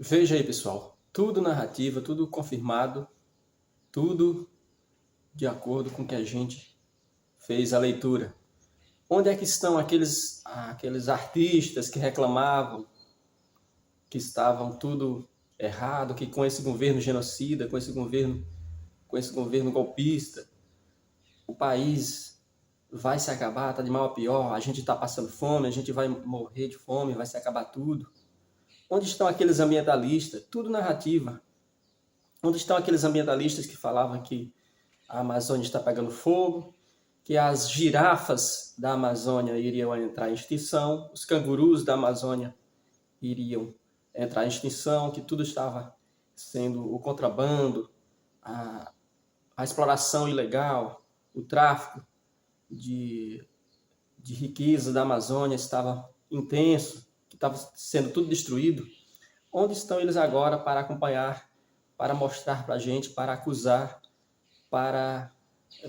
Veja aí, pessoal, tudo narrativa, tudo confirmado, tudo de acordo com o que a gente fez a leitura. Onde é que estão aqueles artistas que reclamavam que estavam tudo errado, que com esse governo genocida, com esse governo golpista, o país vai se acabar, está de mal a pior, a gente está passando fome, a gente vai morrer de fome, vai se acabar tudo. Onde estão aqueles ambientalistas? Tudo narrativa. Onde estão aqueles ambientalistas que falavam que a Amazônia está pegando fogo, que as girafas da Amazônia iriam entrar em extinção, os cangurus da Amazônia iriam entrar em extinção, que tudo estava sendo o contrabando, a exploração ilegal, o tráfico de, de riqueza da Amazônia estava intenso, que estava sendo tudo destruído. Onde estão eles agora para acompanhar, para mostrar para a gente, para acusar, para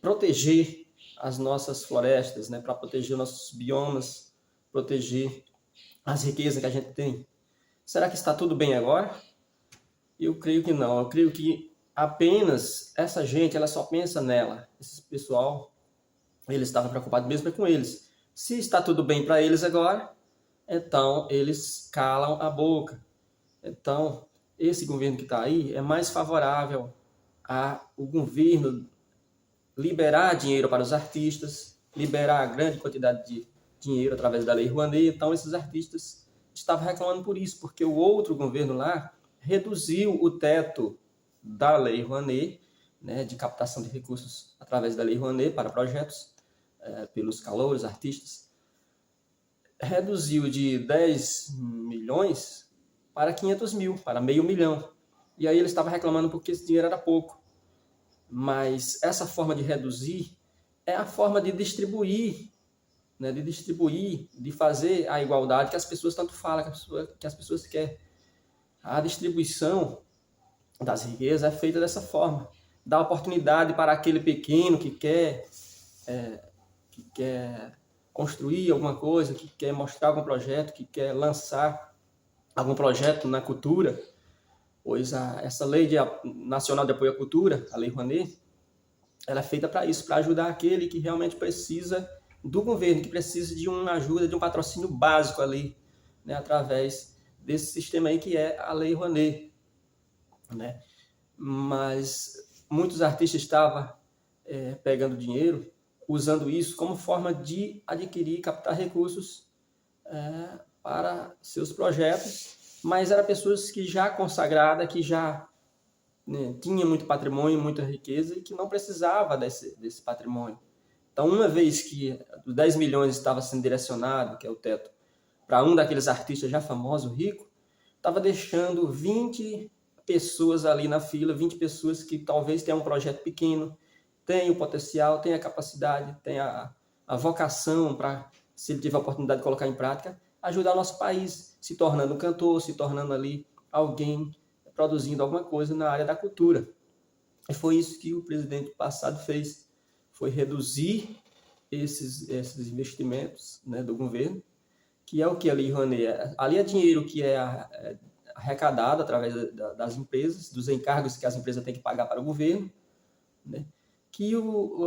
proteger as nossas florestas, né? Para proteger nossos biomas, proteger as riquezas que a gente tem? Será que está tudo bem agora? Eu creio que não. Eu creio que apenas essa gente, ela só pensa nela. Esse pessoal, eles estavam preocupados mesmo com eles. Se está tudo bem para eles agora, então eles calam a boca. Então, esse governo que está aí é mais favorável ao governo liberar dinheiro para os artistas, liberar a grande quantidade de dinheiro através da Lei Rouanet. Então, esses artistas estavam reclamando por isso, porque o outro governo lá reduziu o teto da Lei Rouanet, né, de captação de recursos através da Lei Rouanet para projetos, pelos calouros, artistas, reduziu de 10 milhões para 500 mil, para meio milhão. E aí ele estava reclamando porque esse dinheiro era pouco. Mas essa forma de reduzir é a forma de distribuir, né? De fazer a igualdade que as pessoas tanto falam, que as pessoas querem. A distribuição das riquezas é feita dessa forma. Dá oportunidade para aquele pequeno que quer construir alguma coisa, que quer mostrar algum projeto, que quer lançar algum projeto na cultura, pois essa Lei Nacional de Apoio à Cultura, a Lei Rouanet, ela é feita para isso, para ajudar aquele que realmente precisa do governo, que precisa de uma ajuda, de um patrocínio básico ali, né, através desse sistema aí que é a Lei Rouanet, né? Mas muitos artistas estavam pegando dinheiro, usando isso como forma de adquirir, captar recursos para seus projetos, mas eram pessoas que já consagradas, que já, né, tinha muito patrimônio, muita riqueza e que não precisava desse patrimônio. Então, uma vez que os 10 milhões estava sendo direcionado, que é o teto, para um daqueles artistas já famosos, rico, estava deixando 20 pessoas ali na fila, 20 pessoas que talvez tenham um projeto pequeno, tenham o potencial, tenham a capacidade, tenham a vocação para, se ele tiver a oportunidade de colocar em prática, ajudar o nosso país, se tornando um cantor, se tornando ali alguém produzindo alguma coisa na área da cultura. E foi isso que o presidente passado fez, foi reduzir esses investimentos, né, do governo, que é o que a Lei Rouanet é. Ali é dinheiro que é arrecadado através das empresas, dos encargos que as empresas têm que pagar para o governo, né, que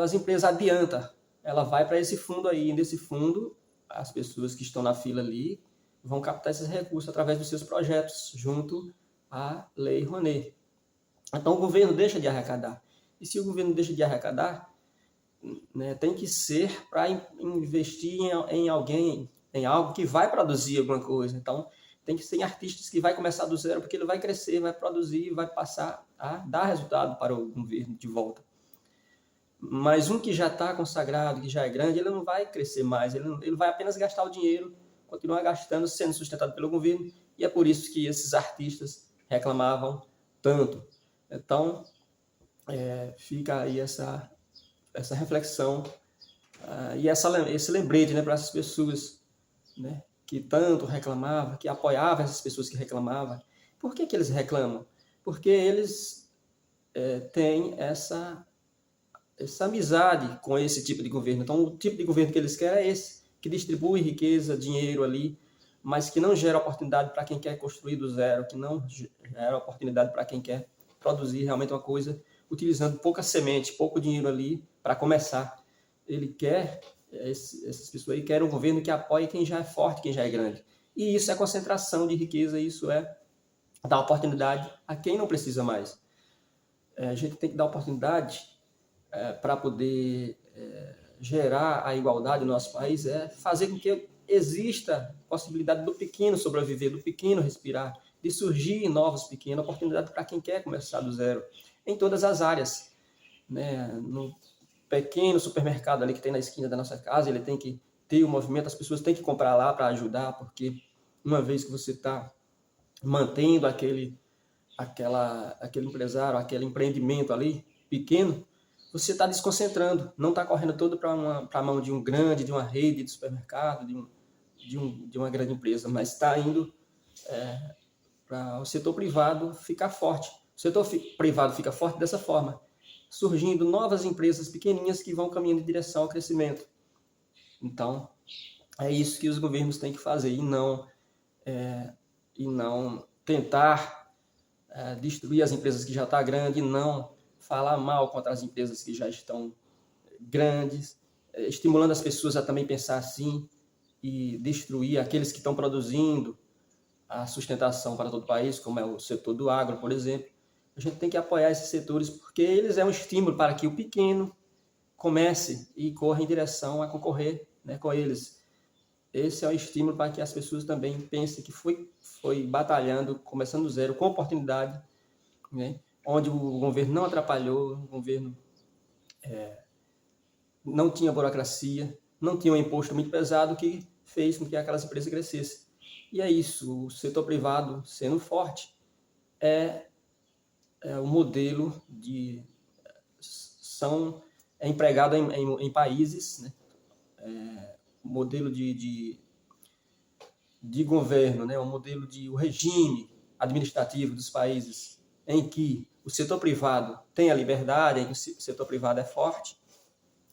as empresas adiantam. Ela vai para esse fundo aí, e nesse fundo as pessoas que estão na fila ali vão captar esses recursos através dos seus projetos, junto à Lei Rouanet. Então o governo deixa de arrecadar. E se o governo deixa de arrecadar, né, tem que ser para investir em alguém, em algo que vai produzir alguma coisa. Então tem que ser em artistas que vai começar do zero, porque ele vai crescer, vai produzir, vai passar a dar resultado para o governo de volta. Mas um que já está consagrado, que já é grande, ele não vai crescer mais, ele vai apenas gastar o dinheiro, continuar gastando, sendo sustentado pelo governo, e é por isso que esses artistas reclamavam tanto. Então, fica aí essa reflexão e esse lembrete, né, para essas pessoas, né, que tanto reclamavam, que apoiavam essas pessoas que reclamavam. Por que eles reclamam? Porque eles têm essa amizade com esse tipo de governo. Então, o tipo de governo que eles querem é esse, que distribui riqueza, dinheiro ali mas que não gera oportunidade para quem quer construir do zero, que não gera oportunidade para quem quer produzir realmente uma coisa utilizando pouca semente, pouco dinheiro ali para começar. Ele quer, essas pessoas aí querem um governo que apoie quem já é forte, quem já é grande. E isso é concentração de riqueza, isso é dar oportunidade a quem não precisa mais. A gente tem que dar oportunidade para poder gerar a igualdade no nosso país, é fazer com que exista possibilidade do pequeno sobreviver, do pequeno respirar, de surgir novos pequenos, oportunidade para quem quer começar do zero, em todas as áreas. Né? No pequeno supermercado ali que tem na esquina da nossa casa, ele tem que ter o movimento, as pessoas têm que comprar lá para ajudar, porque uma vez que você está mantendo aquele empresário, aquele empreendimento ali pequeno, você está desconcentrando, não está correndo todo para a mão de um grande, de uma rede de supermercado, de uma grande empresa, mas está indo para o setor privado ficar forte. O setor privado fica forte dessa forma, surgindo novas empresas pequenininhas que vão caminhando em direção ao crescimento. Então, é isso que os governos têm que fazer, e não tentar destruir as empresas que já estão grandes, e não falar mal contra as empresas que já estão grandes, estimulando as pessoas a também pensar assim e destruir aqueles que estão produzindo a sustentação para todo o país, como é o setor do agro, por exemplo. A gente tem que apoiar esses setores porque eles é um estímulo para que o pequeno comece e corra em direção a concorrer, né, com eles. Esse é o estímulo para que as pessoas também pensem que foi batalhando, começando do zero, com oportunidade, né, onde o governo não atrapalhou, o governo não tinha burocracia, não tinha um imposto muito pesado que fez com que aquelas empresas crescessem. E é isso, o setor privado sendo forte é o modelo é empregado em países, né, modelo de governo, né, o modelo o regime administrativo dos países em que o setor privado tem a liberdade, em que o setor privado é forte,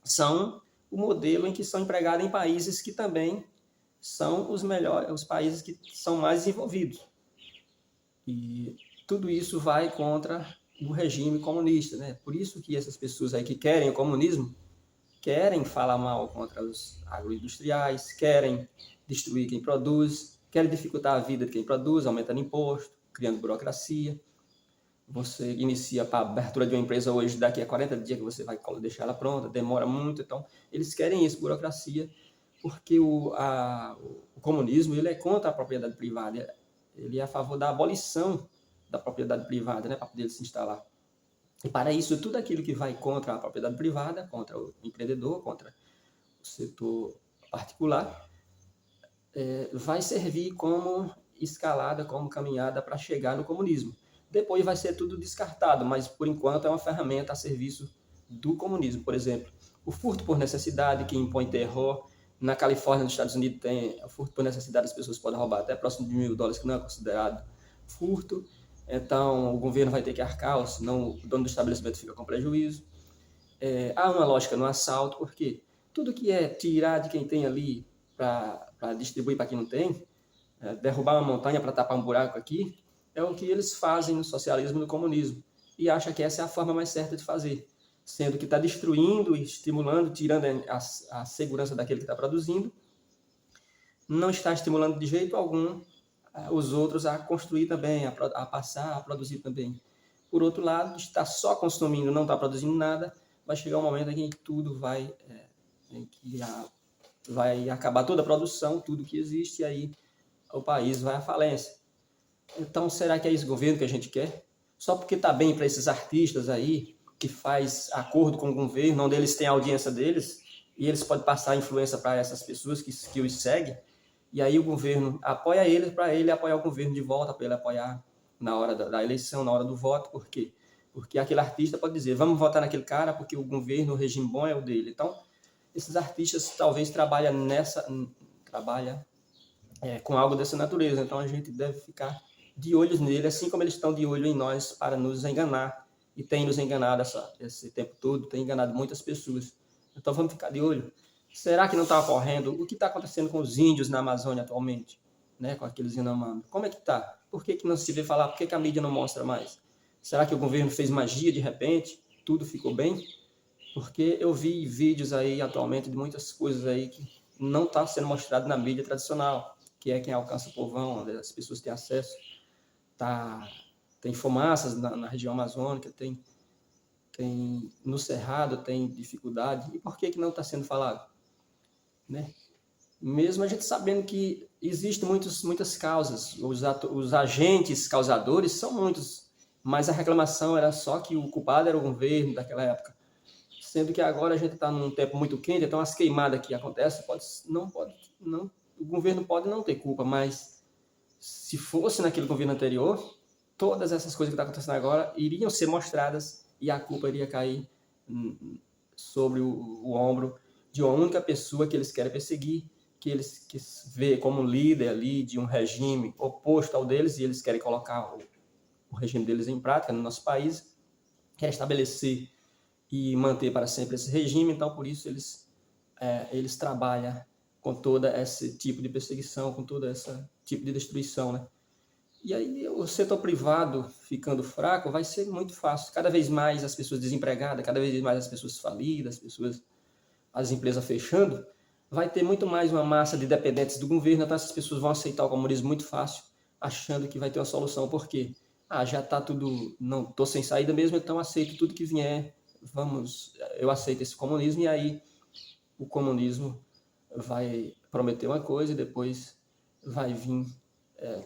são o modelo em que são empregados em países que também são os melhores, os países que são mais desenvolvidos. E tudo isso vai contra o regime comunista, né? Por isso que essas pessoas aí que querem o comunismo querem falar mal contra os agroindustriais, querem destruir quem produz, querem dificultar a vida de quem produz, aumentando imposto, criando burocracia. Você inicia para a abertura de uma empresa hoje, daqui a 40 dias que você vai deixar ela pronta, demora muito. Então, eles querem isso, burocracia, porque o comunismo ele é contra a propriedade privada, ele é a favor da abolição da propriedade privada, né, para poder se instalar. E para isso, tudo aquilo que vai contra a propriedade privada, contra o empreendedor, contra o setor particular, vai servir como escalada, como caminhada para chegar no comunismo. Depois vai ser tudo descartado, mas por enquanto é uma ferramenta a serviço do comunismo. Por exemplo, o furto por necessidade, que impõe terror. Na Califórnia, nos Estados Unidos, tem o furto por necessidade, as pessoas podem roubar até próximo de $1.000, que não é considerado furto. Então, o governo vai ter que arcar, senão o dono do estabelecimento fica com prejuízo. Há uma lógica no assalto, porque tudo que é tirar de quem tem ali para distribuir para quem não tem, derrubar uma montanha para tapar um buraco aqui, é o que eles fazem no socialismo e no comunismo. E acha que essa é a forma mais certa de fazer. Sendo que está destruindo, estimulando, tirando a segurança daquele que está produzindo, não está estimulando de jeito algum os outros a construir também, a passar, a produzir também. Por outro lado, está só consumindo, não está produzindo nada, vai chegar um momento em que tudo vai acabar toda a produção, tudo que existe, e aí o país vai à falência. Então, será que é esse governo que a gente quer? Só porque está bem para esses artistas aí, que faz acordo com o governo, onde eles têm a audiência deles, e eles podem passar a influência para essas pessoas que os seguem, e aí o governo apoia eles para ele apoiar o governo de volta, para ele apoiar na hora da eleição, na hora do voto. Por quê? Porque aquele artista pode dizer, vamos votar naquele cara porque o governo, o regime bom é o dele. Então, esses artistas talvez trabalham com algo dessa natureza. Então, a gente deve ficar de olhos nele, assim como eles estão de olho em nós para nos enganar. E tem nos enganado esse tempo todo, tem enganado muitas pessoas. Então, vamos ficar de olho. Será que não está ocorrendo? O que está acontecendo com os índios na Amazônia atualmente? né, com aqueles Yanomami. Como é que tá? Por que não se vê falar? Por que a mídia não mostra mais? Será que o governo fez magia de repente? Tudo ficou bem? Porque eu vi vídeos aí atualmente de muitas coisas aí que não está sendo mostrado na mídia tradicional, que é quem alcança o povão, onde as pessoas têm acesso. Tem fumaças na região amazônica, tem no Cerrado tem dificuldade. E por que não está sendo falado? Né? Mesmo a gente sabendo que existem muitas causas, os agentes causadores são muitos, mas a reclamação era só que o culpado era o governo daquela época. Sendo que agora a gente está num tempo muito quente, então as queimadas que acontecem, o governo pode não ter culpa, mas se fosse naquele governo anterior, todas essas coisas que estão acontecendo agora iriam ser mostradas e a culpa iria cair sobre o ombro de uma única pessoa que eles querem perseguir, que eles vê como líder ali de um regime oposto ao deles, e eles querem colocar o regime deles em prática no nosso país, quer estabelecer e manter para sempre esse regime. Então por isso eles trabalham com todo esse tipo de perseguição, com todo esse tipo de destruição, né? E aí o setor privado ficando fraco vai ser muito fácil. Cada vez mais as pessoas desempregadas, cada vez mais as pessoas falidas, as empresas fechando, vai ter muito mais uma massa de dependentes do governo, então essas pessoas vão aceitar o comunismo muito fácil, achando que vai ter uma solução. Por quê? Já está tudo, não estou sem saída mesmo, então aceito tudo que vier, eu aceito esse comunismo, e aí o comunismo vai prometer uma coisa e depois vai vir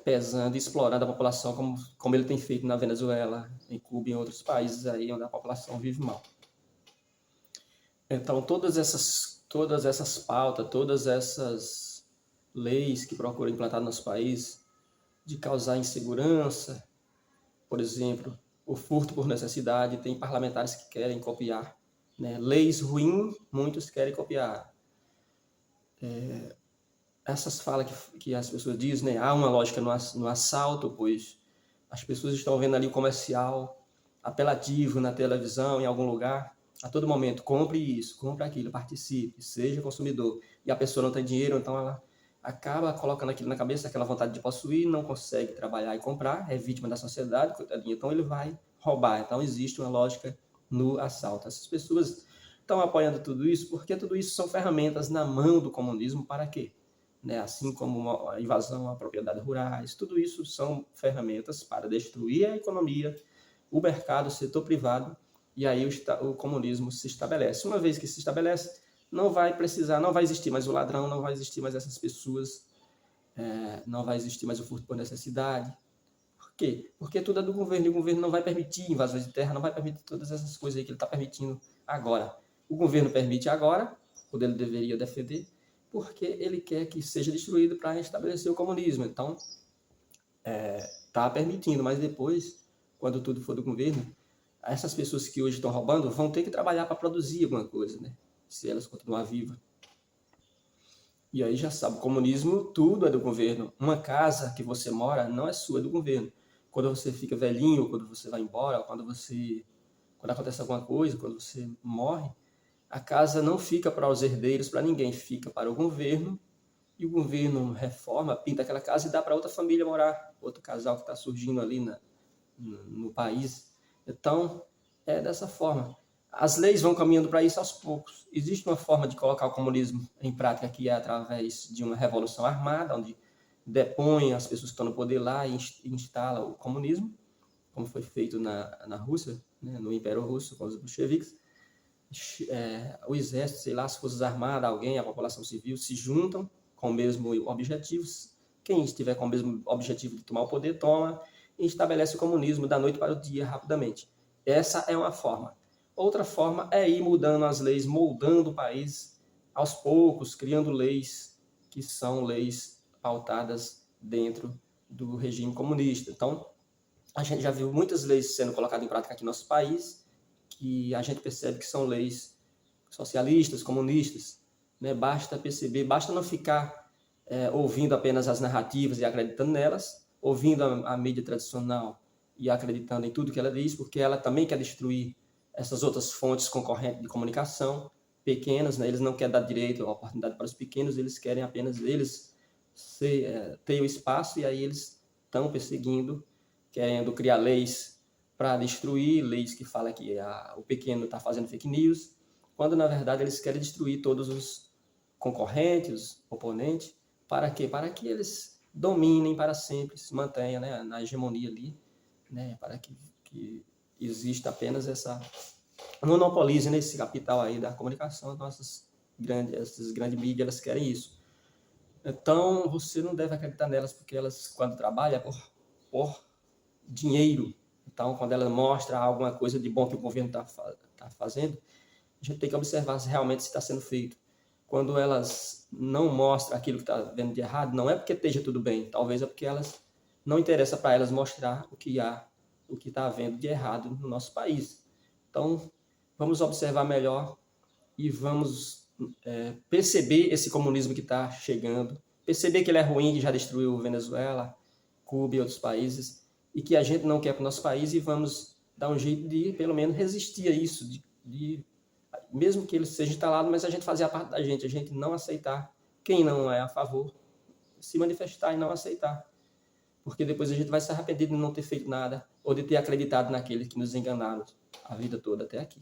pesando e explorando a população como ele tem feito na Venezuela, em Cuba e em outros países aí onde a população vive mal. Então todas essas pautas, todas essas leis que procuram implantar no nosso país, de causar insegurança, por exemplo, o furto por necessidade, tem parlamentares que querem copiar, né? Leis ruins, muitos querem copiar. Essas falas que as pessoas dizem, né? Há uma lógica no assalto, pois as pessoas estão vendo ali o comercial apelativo na televisão, em algum lugar, a todo momento, compre isso, compre aquilo, participe, seja consumidor. E a pessoa não tem dinheiro, então ela acaba colocando aquilo na cabeça, aquela vontade de possuir, não consegue trabalhar e comprar, é vítima da sociedade, coitadinha, então ele vai roubar. Então existe uma lógica no assalto. Essas pessoas estão apoiando tudo isso porque tudo isso são ferramentas na mão do comunismo para quê? Né? Assim como a invasão a propriedades rurais, tudo isso são ferramentas para destruir a economia, o mercado, o setor privado, e aí o comunismo se estabelece. Uma vez que se estabelece, não vai existir mais o ladrão, não vai existir mais essas pessoas, não vai existir mais o furto por necessidade. Por quê? Porque tudo é do governo, e o governo não vai permitir invasões de terra, não vai permitir todas essas coisas aí que ele está permitindo agora. O governo permite agora, quando ele deveria defender, porque ele quer que seja destruído para estabelecer o comunismo. Então, está permitindo, mas depois, quando tudo for do governo, essas pessoas que hoje estão roubando vão ter que trabalhar para produzir alguma coisa, né? Se elas continuarem vivas. E aí já sabe, o comunismo, tudo é do governo. Uma casa que você mora não é sua, é do governo. Quando você fica velhinho, quando você vai embora, quando acontece alguma coisa, quando você morre, a casa não fica para os herdeiros, para ninguém, fica para o governo, e o governo reforma, pinta aquela casa e dá para outra família morar, outro casal que está surgindo ali no país. Então, é dessa forma. As leis vão caminhando para isso aos poucos. Existe uma forma de colocar o comunismo em prática que é através de uma revolução armada, onde depõe as pessoas que estão no poder lá e instala o comunismo, como foi feito na Rússia, né, no Império Russo, com os bolcheviques. O exército, sei lá, as forças armadas, alguém, a população civil, se juntam com o mesmo objetivo. Quem estiver com o mesmo objetivo de tomar o poder, toma e estabelece o comunismo da noite para o dia rapidamente. Essa é uma forma. Outra forma é ir mudando as leis, moldando o país aos poucos, criando leis que são leis pautadas dentro do regime comunista. Então, a gente já viu muitas leis sendo colocadas em prática aqui no nosso país, que a gente percebe que são leis socialistas, comunistas, né? Basta perceber, basta não ficar ouvindo apenas as narrativas e acreditando nelas, ouvindo a mídia tradicional e acreditando em tudo que ela diz, porque ela também quer destruir essas outras fontes concorrentes de comunicação pequenas, né? Eles não querem dar direito à oportunidade para os pequenos, eles querem apenas eles ter o espaço, e aí eles estão perseguindo, querendo criar leis para destruir, leis que falam que o pequeno está fazendo fake news, quando na verdade eles querem destruir todos os concorrentes, os oponentes. Para quê? Para que eles dominem para sempre, se mantenham, né, na hegemonia ali, né, para que exista apenas essa monopolize nesse capital aí da comunicação. Essas grandes mídias, elas querem isso. Então, você não deve acreditar nelas, porque elas, quando trabalham, é por dinheiro. Então, quando ela mostra alguma coisa de bom que o governo está fazendo, a gente tem que observar se realmente está sendo feito. Quando elas não mostram aquilo que está vendo de errado, não é porque esteja tudo bem, talvez é porque elas não interessa para elas mostrar o que está havendo de errado no nosso país. Então, vamos observar melhor e vamos perceber esse comunismo que está chegando, perceber que ele é ruim, que já destruiu Venezuela, Cuba e outros países, e que a gente não quer para o nosso país, e vamos dar um jeito de, pelo menos, resistir a isso, mesmo que ele seja instalado, mas a gente fazer a parte da gente, a gente não aceitar quem não é a favor, se manifestar e não aceitar, porque depois a gente vai se arrepender de não ter feito nada, ou de ter acreditado naqueles que nos enganaram a vida toda até aqui.